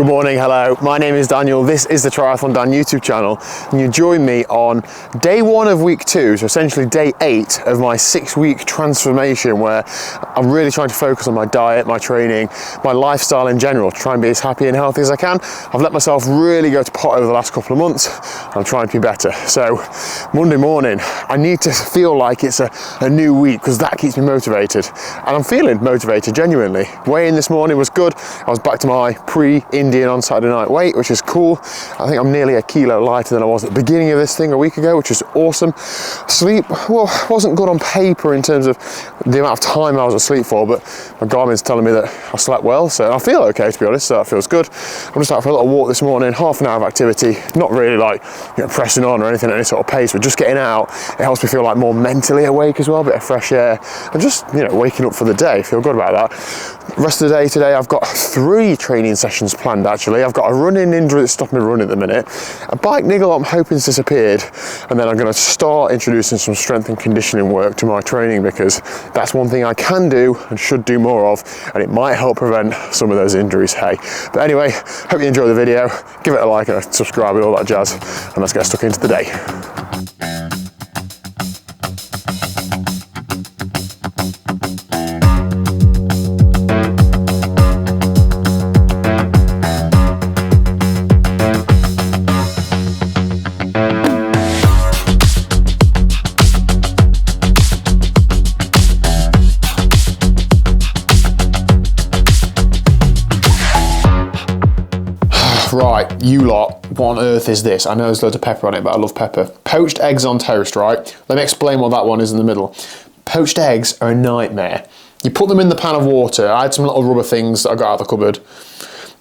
Good morning, hello. My name is Daniel. This is the TriathlonDan YouTube channel, and you join me on day 1 of week 2, so essentially day 8 of my 6-week transformation, where I'm really trying to focus on my diet, my training, my lifestyle in general, to try and be as happy and healthy as I can. I've let myself really go to pot over the last couple of months. I'm trying to be better. So Monday morning, I need to feel like it's a new week, because that keeps me motivated. And I'm feeling motivated, genuinely. Weigh-in this morning was good. I was back to my pre-Indian on Saturday night weight, which is cool. I think I'm nearly a kilo lighter than I was at the beginning of this thing a week ago, which is awesome. Sleep, well, wasn't good on paper in terms of the amount of time I was asleep for, but my Garmin's telling me that I slept well, so I feel okay, to be honest, so that feels good. I'm just out for a little walk this morning, half an hour of activity, not really like, you know, pressing on or anything at any sort of pace, but just getting out. It helps me feel like more mentally awake as well, a bit of fresh air, and just, you know, waking up for the day. Feel good about that. The rest of the day today, I've got 3 training sessions planned actually. I've got a running injury that's stopping me running at the minute, a bike niggle I'm hoping's disappeared, and then I'm going to start introducing some strength and conditioning work to my training, because that's one thing I can do and should do more of, and it might help prevent some of those injuries, hey. But anyway, hope you enjoy the video, give it a like and a subscribe and all that jazz, and let's get stuck into the day. Right, you lot, what on earth is this? I know there's loads of pepper on it, but I love pepper. Poached eggs on toast, right? Let me explain what that one is in the middle. Poached eggs are a nightmare. You put them in the pan of water. I had some little rubber things that I got out of the cupboard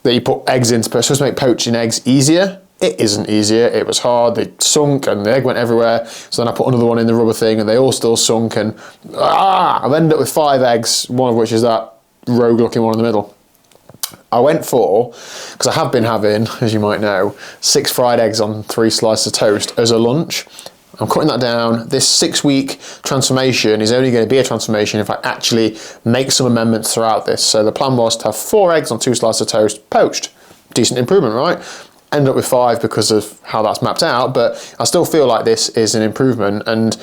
that you put eggs in, supposed to make poaching eggs easier. It isn't easier, it was hard, they sunk and the egg went everywhere. So then I put another one in the rubber thing and they all still sunk, and I've ended up with 5 eggs, one of which is that rogue looking one in the middle. I went for, because I have been having, as you might know, 6 fried eggs on 3 slices of toast as a lunch. I'm cutting that down. This 6-week transformation is only going to be a transformation if I actually make some amendments throughout this. So the plan was to have 4 eggs on 2 slices of toast poached. Decent improvement, right? End up with 5 because of how that's mapped out, but I still feel like this is an improvement. And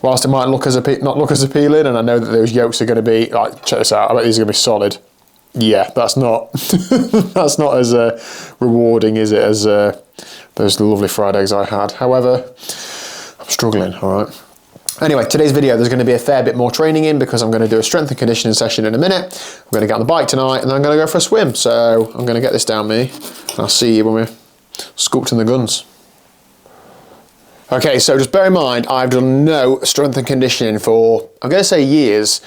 whilst it might look as not look as appealing, and I know that those yolks are going to be, like, check this out, I bet these are going to be solid. Yeah, that's not that's not as rewarding, is it, as those lovely fried eggs I had. However, I'm struggling, all right. Anyway, today's video, there's going to be a fair bit more training in, because I'm going to do a strength and conditioning session in a minute. I'm going to get on the bike tonight, and then I'm going to go for a swim. So I'm going to get this down me, and I'll see you when we're scooped in the guns. Okay, so just bear in mind, I've done no strength and conditioning for, I'm going to say, years.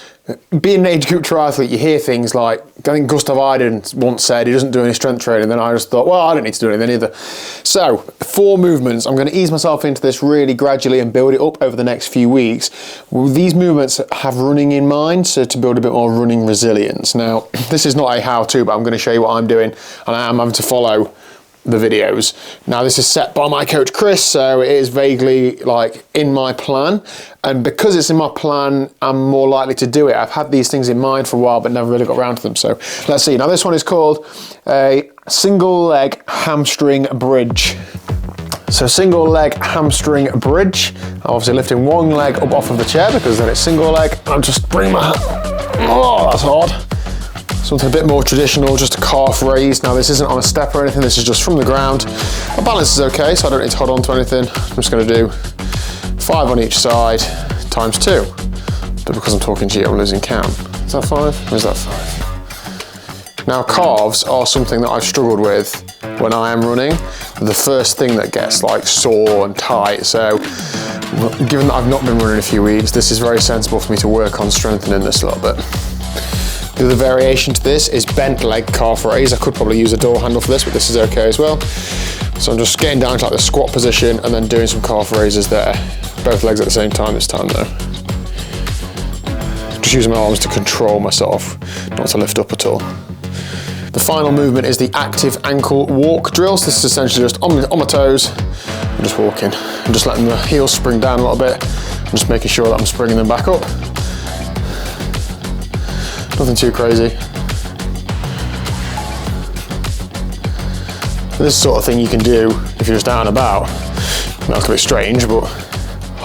Being an age group triathlete, you hear things like, I think Gustav Iden once said he doesn't do any strength training, then I just thought, well, I don't need to do anything either. So, 4 movements. I'm going to ease myself into this really gradually and build it up over the next few weeks. These movements have running in mind, so to build a bit more running resilience. Now, this is not a how-to, but I'm going to show you what I'm doing, and I am having to follow the videos. Now, this is set by my coach Chris, so it is vaguely like in my plan, and because it's in my plan, I'm more likely to do it. I've had these things in mind for a while but never really got around to them. So let's see. Now, this one is called a single leg hamstring bridge. So single leg hamstring bridge. I'm obviously lifting one leg up off of the chair, because then it's single leg. I'm just bringing my hand. Oh, that's hard. Something a bit more traditional, just a calf raise. Now, this isn't on a step or anything, this is just from the ground. My balance is okay, so I don't need to hold on to anything. I'm just going to do 5 on each side, times 2. But because I'm talking to you, I'm losing count. Is that 5? Or is that 5? Now, calves are something that I've struggled with when I am running. The first thing that gets like sore and tight. So, given that I've not been running a few weeks, this is very sensible for me to work on strengthening this a little bit. The other variation to this is bent leg calf raise. I could probably use a door handle for this, but this is okay as well. So I'm just getting down to like the squat position and then doing some calf raises there. Both legs at the same time this time though. Just using my arms to control myself, not to lift up at all. The final movement is the active ankle walk drills. This is essentially just on my toes, I'm just walking. I'm just letting the heels spring down a little bit. I'm just making sure that I'm springing them back up. Nothing too crazy. This sort of thing you can do if you're just out and about. That's a bit strange, but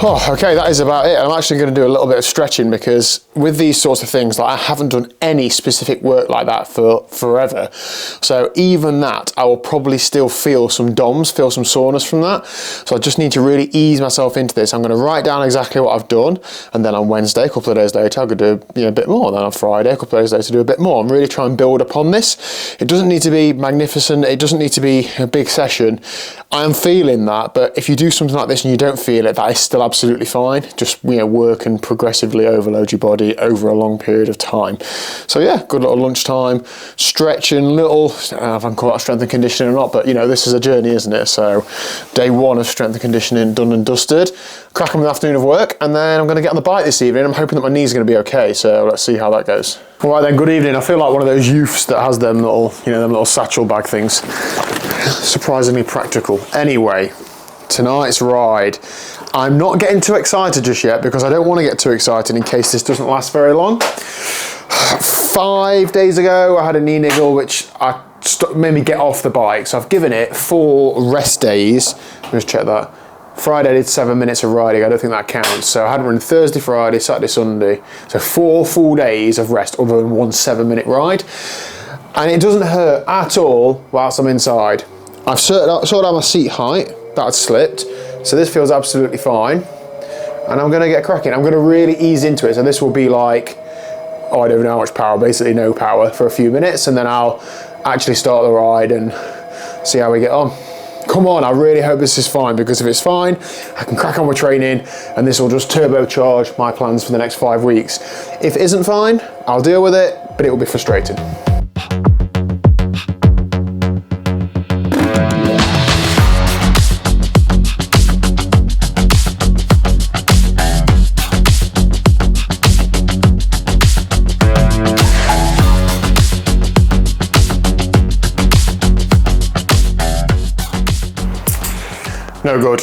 okay, that is about it. I'm actually going to do a little bit of stretching because with these sorts of things, like, I haven't done any specific work like that for forever. So even that, I will probably still feel some DOMs, feel some soreness from that. So I just need to really ease myself into this. I'm going to write down exactly what I've done, and then on Wednesday, a couple of days later, I'm going to do a bit more. And then on Friday, a couple of days later, do a bit more. I'm really trying to build upon this. It doesn't need to be magnificent. It doesn't need to be a big session. I am feeling that, but if you do something like this and you don't feel it, that is still absolutely fine. Just work and progressively overload your body over a long period of time. So yeah, good little lunchtime stretching, little, I don't know if I can call that strength and conditioning or not, but this is a journey, isn't it? So day one of strength and conditioning done and dusted. Crack on with the afternoon of work, and then I'm going to get on the bike this evening. I'm hoping that my knees are going to be okay, so let's see how that goes. All right then, good evening. I feel like one of those youths that has them little, them little satchel bag things. Surprisingly practical. Anyway, tonight's ride. I'm not getting too excited just yet because I don't want to get too excited in case this doesn't last very long. 5 days ago, I had a knee niggle, which made me get off the bike. So I've given it 4 rest days. Let me just check that. Friday I did 7 minutes of riding. I don't think that counts. So I hadn't run Thursday, Friday, Saturday, Sunday. So 4 full days of rest other than 1 7-minute ride. And it doesn't hurt at all whilst I'm inside. I've sorted out my seat height. That had slipped. So this feels absolutely fine. And I'm going to get cracking. I'm going to really ease into it. So this will be like, I don't know how much power, basically no power for a few minutes. And then I'll actually start the ride and see how we get on. Come on, I really hope this is fine, because if it's fine, I can crack on with training and this will just turbocharge my plans for the next 5 weeks. If it isn't fine, I'll deal with it, but it will be frustrating. No good.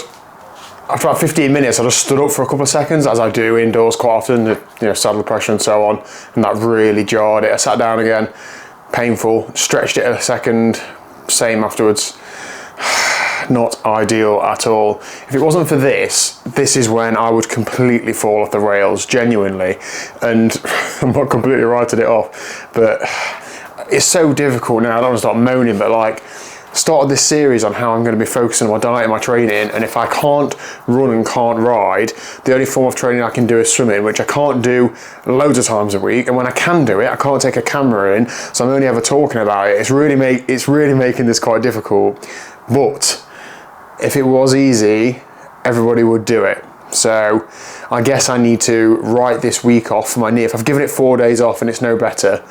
After about 15 minutes, I just stood up for a couple of seconds, as I do indoors quite often, saddle pressure and so on, and that really jarred it. I sat down again, painful, stretched it a second, same afterwards. Not ideal at all. If it wasn't for this is when I would completely fall off the rails, genuinely, and I'm not completely writing it off, but it's so difficult now. I don't want to start moaning, but like, started this series on how I'm going to be focusing on my diet and my training, and if I can't run and can't ride, the only form of training I can do is swimming, which I can't do loads of times a week, and when I can do it, I can't take a camera in, so I'm only ever talking about it. It's really making this quite difficult. But if it was easy, everybody would do it. So I guess I need to write this week off for my knee. If I've given it 4 days off and it's no better,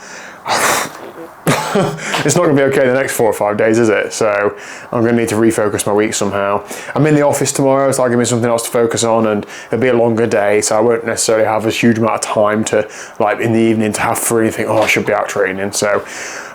it's not going to be okay the next 4 or 5 days, is it? So I'm going to need to refocus my week somehow. I'm in the office tomorrow, so that'll give me something else to focus on, and it'll be a longer day, so I won't necessarily have a huge amount of time to, like, in the evening to have free and think, oh, I should be out training. So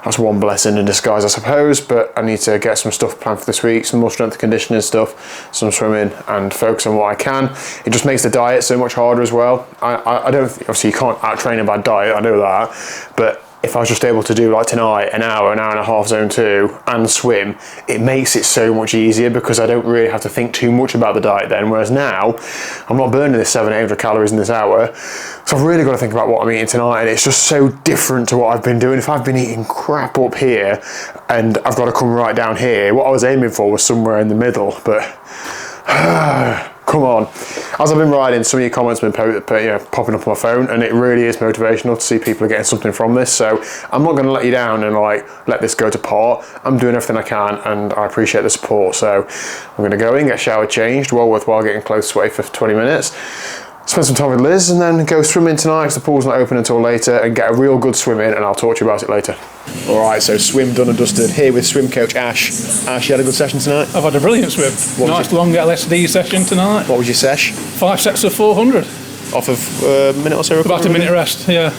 that's one blessing in disguise, I suppose, but I need to get some stuff planned for this week, some more strength and conditioning stuff, some swimming, and focus on what I can. It just makes the diet so much harder as well. I don't, obviously you can't out-train a bad diet, I know that, but if I was just able to do, like tonight, an hour and a half zone 2 and swim, it makes it so much easier because I don't really have to think too much about the diet then. Whereas now, I'm not burning this 700-800 calories in this hour, so I've really got to think about what I'm eating tonight, and it's just so different to what I've been doing. If I've been eating crap up here and I've got to come right down here, what I was aiming for was somewhere in the middle, but come on. As I've been riding, some of your comments have been popping up on my phone, and it really is motivational to see people are getting something from this. So I'm not going to let you down and let this go to pot. I'm doing everything I can, and I appreciate the support. So I'm going to go in, get showered, changed, well worthwhile getting clothes sweaty for 20 minutes. Spend some time with Liz and then go swimming tonight because the pool's not open until later, and get a real good swim in, and I'll talk to you about it later. Alright, so swim done and dusted. Here with swim coach Ash. Ash, you had a good session tonight? I've had a brilliant swim. Nice long LSD session tonight. What was your sesh? 5 sets of 400. Off of a minute or so? About a minute rest, yeah.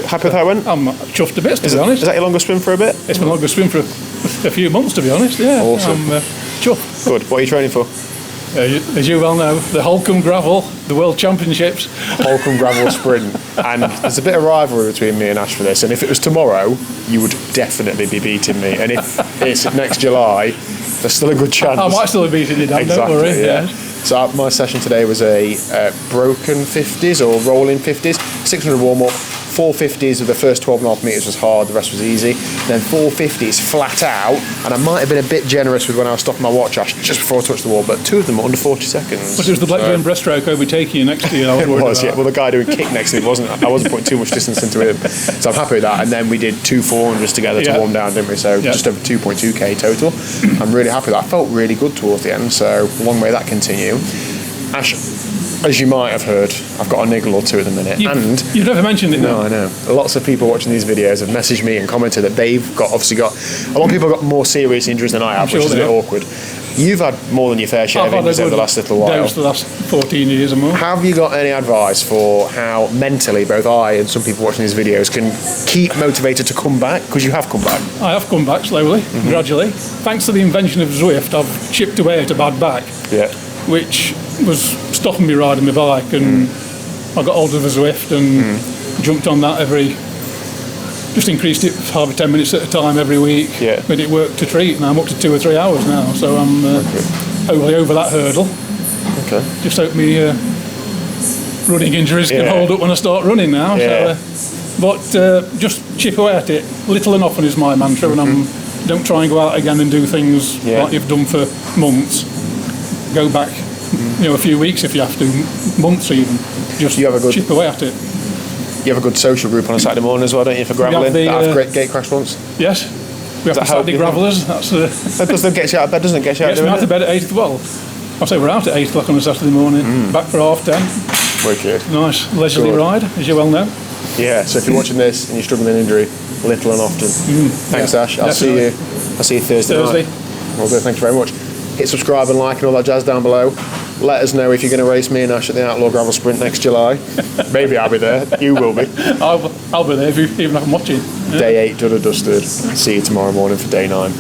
Happy with how it went? I'm chuffed to bits, to be honest. Is that your longest swim for a bit? It's my longest swim for a few months, to be honest, yeah. Awesome. I'm chuffed. Good. What are you training for? As you well know, the Holcombe Gravel, the World Championships. Holcombe Gravel Sprint. And there's a bit of rivalry between me and Ash for this, and if it was tomorrow, you would definitely be beating me. And if it's next July, There's still a good chance. I might still have beaten you, Dan, Exactly, don't worry. yeah. So my session today was a broken 50s or rolling 50s, 600 warm-up, 450s of the first 12.5 metres was hard, the rest was easy. Then 450s flat out, and I might have been a bit generous with when I was stopping my watch just before I touched the wall, but 2 of them were under 40 seconds. But it was the Blackburn breaststroke overtaking you next to you. I was It worried was, about. yeah. Well, the guy doing kick next to me I wasn't putting too much distance into him, so I'm happy with that. And then we did 2 400s together to warm down, didn't we? So just over 2.2k total. I'm really happy with that. I felt really good towards the end, so long may that continue. Ash, as you might have heard, I've got a niggle or 2 at the minute. You've never mentioned it. No, I know. Lots of people watching these videos have messaged me and commented that they've obviously got a lot of people have got more serious injuries than I have, which is a bit awkward. You've had more than your fair share of injuries over the last little while. The last 14 years or more. Have you got any advice for how mentally both I and some people watching these videos can keep motivated to come back? Because you have come back. I have come back slowly, gradually. Thanks to the invention of Zwift, I've chipped away at a bad back. Yeah. Which was stopping me riding my bike, and I got hold of a Zwift and jumped on that just increased it 5 or 10 minutes at a time every week. Yeah. But it worked to treat, and I'm up to 2 or 3 hours now, so I'm over that hurdle. Okay. Just hope me running injuries can hold up when I start running now. Yeah. But just chip away at it. Little and often is my mantra, and don't try and go out again and do things like you've done for months. Go back, a few weeks if you have to, months even. Just chip away at it. You have a good social group on a Saturday morning as well, don't you, for gravelling? That have great gate crash once. Yes. We have the Saturday gravellers. That doesn't get you out of bed, doesn't it? Get you out yes, we're out of bed at 8 o'clock. I say we're out at 8 o'clock on a Saturday morning, back for 10:30. Wicked. Nice leisurely ride, as you well know. Yeah, so if you're watching this and you're struggling with an injury, little and often. Thanks, Ash. I'll see you Thursday night. Well good, thank you very much. Hit subscribe and like and all that jazz down below. Let us know if you're going to race me and Ash at the Outlaw Gravel Sprint next July. Maybe I'll be there. You will be. I'll be there even if I'm watching. Day 8 done and dusted. See you tomorrow morning for day 9.